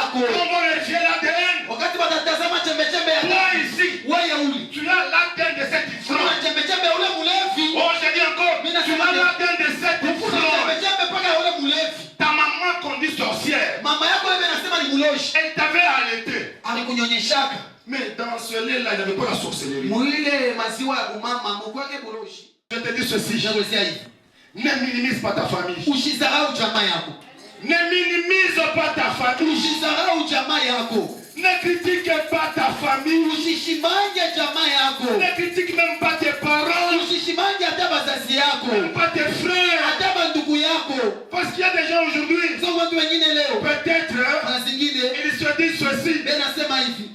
yako. Quand on vérifie l'ADN, Wakati wanatazama chembe-chembe ya toi damu, ici, wewe uli. tu as l'ADN de cette Kuna femme. chembe-chembe ya ule mulevi. Oh, je dis encore, tu as l'ADN de cette Kuna femme. chembe-chembe paka ya ule mulevi. Ta maman conduit sorcière. Mama yako wewe anasema ni muloshi. Elle t'avait allaité. Alikunyonyeshaka. Mais dans ce lait-là, il n'y avait pas la sorcellerie. Muile maziwa ya umama mukwake muloshi. Je te dis ceci. Nakwambia hivi. Ne minimise pas ta famille. Usisahau jamaa yako. Ne minimise pas ta famille. Usisahau jamaa yako. Ne critique pas ta famille. Usishimange jamaa yako. Ne critique même pas tes parents. Usishimange hata wazazi yako. Même pas tes frères. Hata bandugu yako. Parce qu'il y a des gens aujourd'hui, Sio watu wengine leo. peut-être, Mara zingine ils se disent ceci. nasema hivi.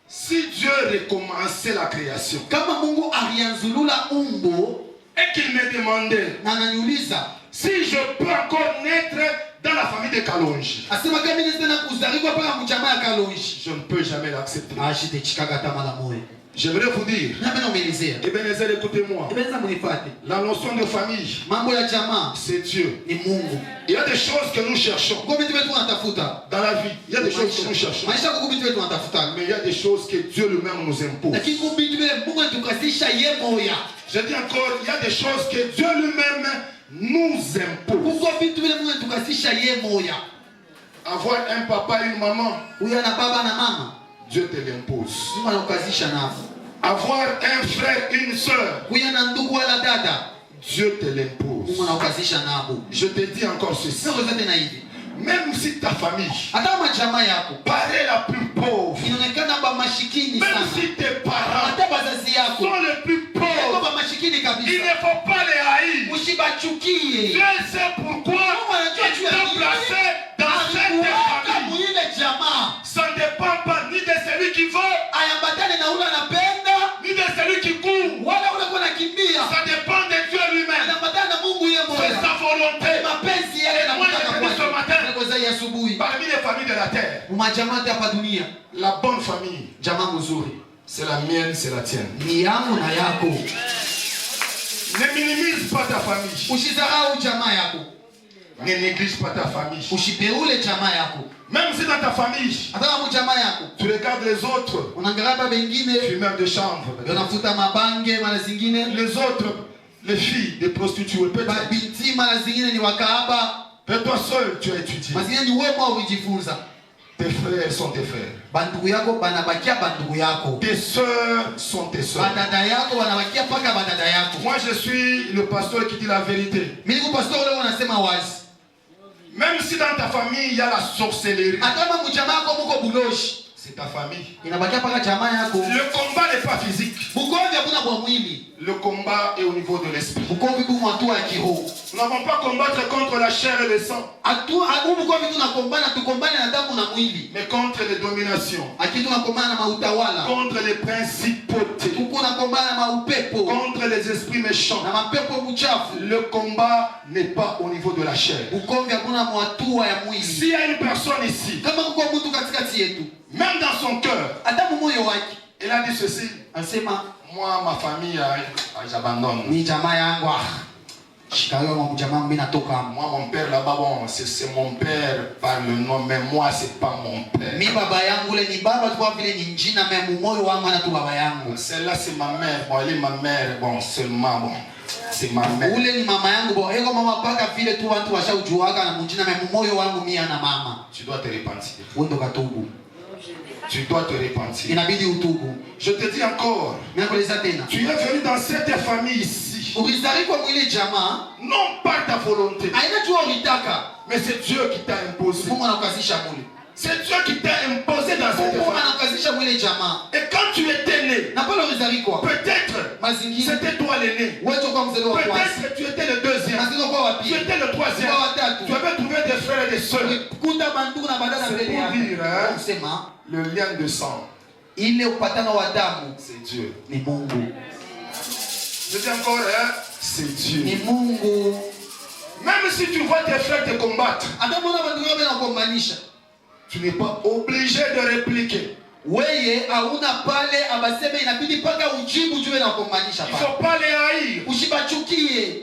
Si Dieu recommençait la création Kama Mungu alianzulula umbo et qu'il me demandait na ananiuliza si je peux encore naître dans la famille de Kalonji, asema kama mimi tena kuzaliwa paka mjamaa ya Kalonji. je ne peux jamais l'accepter. Ashite chikaga tamala moyo. J'aimerais vous dire, Na mimi namelezea. Ebenezer, écoutez-moi. Ebenza munifate. La notion de famille, Mambo ya jamaa c'est Dieu. ni Mungu. Il y a des choses que nous cherchons Kwa vitu wetu tunatafuta. dans la vie. Il y a des choses que nous cherchons. Maisha kwa vitu wetu tunatafuta. Mais il y a des choses que Dieu lui-même nous impose. Lakini kwa vitu vile Mungu anatukasisha yeye moya. Je dis encore, il y a des choses que Dieu lui-même nous impose. Kwa vitu vile Mungu anatukasisha yeye moya. Avoir un papa et une maman, Huyu ana baba na mama. Dieu te l'impose. Mungu anakukasisha nao. Avoir un frère et une soeur, Huyu ana ndugu wala dada. Dieu te Mungu l'impose. anakukasisha nao. Je te dis encore ceci. Sio zote na hivi. Même si ta famille Hata kama jamaa yako paraît la plus pauvre, inaonekana ba mashikini même sana. si tes parents Hata wazazi yako sont les plus wako pauvres, ba mashikini il kabisa. ne faut pas les haïr. Usibachukie. Dieu sait pourquoi il t'a placé dans cette Alikuweka famille. mwile jamaa. Ça ne dépend pas ni de celui qui veut, Ayambatane na ule anapenda ni de celui qui court. wala ule kwa nakimbia. Ça dépend de Dieu lui-même. Ayambatane na Mungu yeye C'est moja. sa volonté. Mapenzi yale Et moi, yanataka je te dis ce kwa matin, ya asubuhi. parmi les familles de la terre, Majamaa hapa dunia. la bonne famille, Jamaa mzuri c'est la mienne, c'est la tienne. ni yangu na yako. Ne minimise pas ta famille. Usisahau jamaa yako. Ne néglige pas ta famille. Usipeule jamaa yako. Même si dans ta famille, Hata kama jamaa yako tu regardes les autres, unaangalia baba wengine fumeurs de chanvre, wanafuta mabange, mara zingine les autres, les filles des prostituées, peut-être. binti, mara zingine ni wakaaba, Mais toi seul, tu as étudié. mara zingine ni wewe mwa ulijifunza. Tes frères sont tes frères. Bandugu yako banabakia bandugu yako. Tes sœurs sont tes sœurs. Badada yako wanabakia paka badada yako. Moi, je suis le pasteur qui dit la vérité. Mimi niko pastor leo nasema wazi. Même si dans ta famille, il y a la sorcellerie, Hata kama mjamaa yako mko buloshi, c'est ta famille. inabakia paka jamaa yako. Le combat n'est pas physique. Bukovi hakuna kwa mwili. Le combat est au niveau de l'esprit. Bukovi kwa mtu wa kiroho. Nous n'avons pas combattre contre la chair et le sang, Bukovi tunakombana tukombane na damu na mwili. mais contre les dominations, Aki tunakombana na mautawala. contre les principautés, Tuko nakombana na maupepo contre les esprits méchants. na mapepo mchafu. Le combat n'est pas au niveau de la chair. Bukovi hakuna mwatua ya mwili. S'il y a une personne ici, Kama kuko mtu katikati yetu, même dans son cœur, hata moyo wake il a dit ceci: anasema moi, ma famille, j'abandonne. ni jamaa yangu. Shikayo mwa jamaa mimi natoka. Moi, mon père là-bas, bon, c'est mon père par le nom, mais moi, c'est pas mon père. Mimi baba yangu le ni baba tu kwa vile ni njina mimi moyo wangu na tu baba yangu. Celle-là, c'est ma mère. Bon, elle est ma mère, bon, seulement, bon, c'est ma mère. Ule ni mama yangu bo. Ego mama paka vile tu watu washaujuaga na njina mimi moyo wangu mimi na mama. Tu dois te repentir. Wewe ndo katubu. Tu dois te repentir. Inabidi utubu. Je te dis encore, Nakueleza tena. tu es venu dans cette famille ici, Ulizali kwa mwile jamaa, non par ta volonté, haina tu ulitaka. mais c'est Dieu qui t'a imposé. Mungu anakukazisha mwili. C'est Dieu qui t'a imposé dans cette Mungu famille. anakukazisha mwile jamaa. Et quand tu étais né, Na pale ulizali kwa peut-être mazingira. c'était toi l'aîné. Wewe tu kwa mzaliwa wa kwanza. Peut-être que tu étais le deuxième. Mazingira kwa wapi? Tu étais le troisième. Kwa watatu. Tu avais trouvé des frères et des sœurs. Kuta bandugu na badala C'est mbele pour yako. dire, hein, Unasema le lien de sang, ile upatano wa damu c'est Dieu. ni Mungu. Je dis encore, hein, c'est Dieu. Ni Mungu. Même si tu vois tes frères te combattre, Hata mbona bandugu wao wanakumanisha. tu n'es pas obligé de répliquer. Wewe hauna pale abaseme inabidi paka ujibu juu na kumanisha Il ne pale. faut pas les haïr. Usibachukie.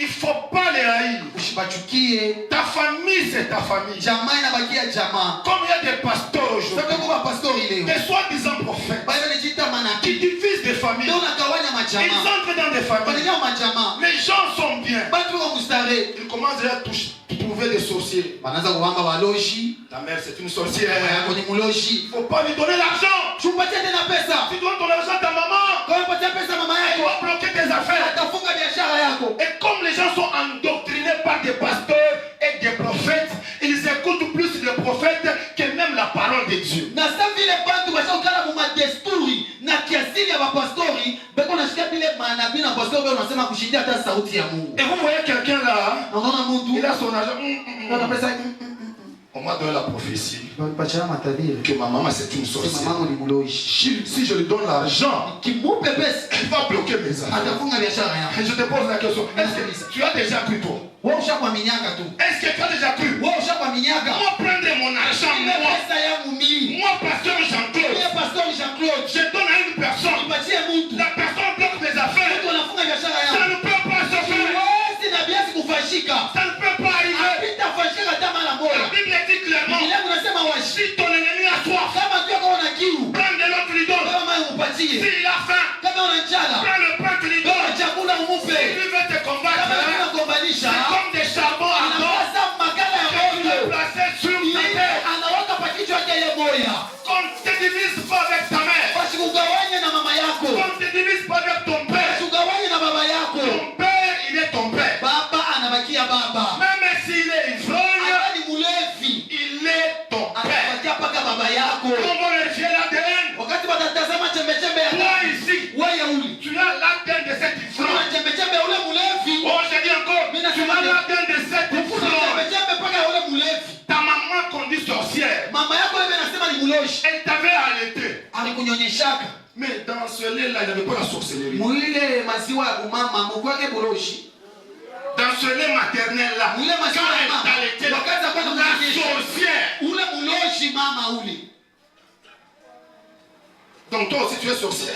Il ne faut pas les haïr. Ushibachukie. Ta famille, c'est ta famille. Jamaa inabakia jamaa. Comme il y a des pasteurs aujourd'hui, des soi-disant prophètes, qui divisent des familles. Ils entrent dans des familles. Les gens sont bien. Ils commencent à trouver des sorciers. Ta mère, c'est une sorcière. Il ne faut pas lui donner l'argent. Tu donnes ton argent à ta maman. Elle va bloquer tes affaires. Et comme les gens sont endoctrinés par des pasteurs et des prophètes, ils écoutent plus les prophètes que même la parole de Dieu. Et vous voyez quelqu'un là, il a son argent. On m'a donné la prophétie que ma maman c'est une sorcière. Si je lui donne l'argent, il va bloquer mes affaires. Et je te pose la question, est-ce que tu as déjà cru toi? Est-ce que tu as déjà cru? Moi prendre mon argent, moi pasteur Jean-Claude, je donne à une personne, la personne bloque mes affaires. Ça ne peut pas se faire. Ça ne peut pas arriver. La Bible dit clairement, si ton ennemi a soif, prends de l'eau, tu lui donnes. S'il a faim, prends le pain, tu lui donnes. Si lui veut te combattre, c'est comme des charbons à mort que tu peux placer sur ta tête. Qu'on ne te divise pas avec ta mère. Qu'on ne te divise pas avec ton père. Ton père, il est ton père. Même s'il est ivrogne, il est ton père. On va vérifier l'ADN. Toi ici, tu as l'ADN de cet ivrogne. Oh, j'ai dit encore, tu as l'ADN de cet ivrogne. Ta maman conduit sorcière. Elle t'avait allaité. Mais dans ce lait-là, il n'y avait pas la sorcellerie. Dans ce lait maternel-là, quand elle t'allaitait, la sorcière. Donc toi aussi tu es sorcière.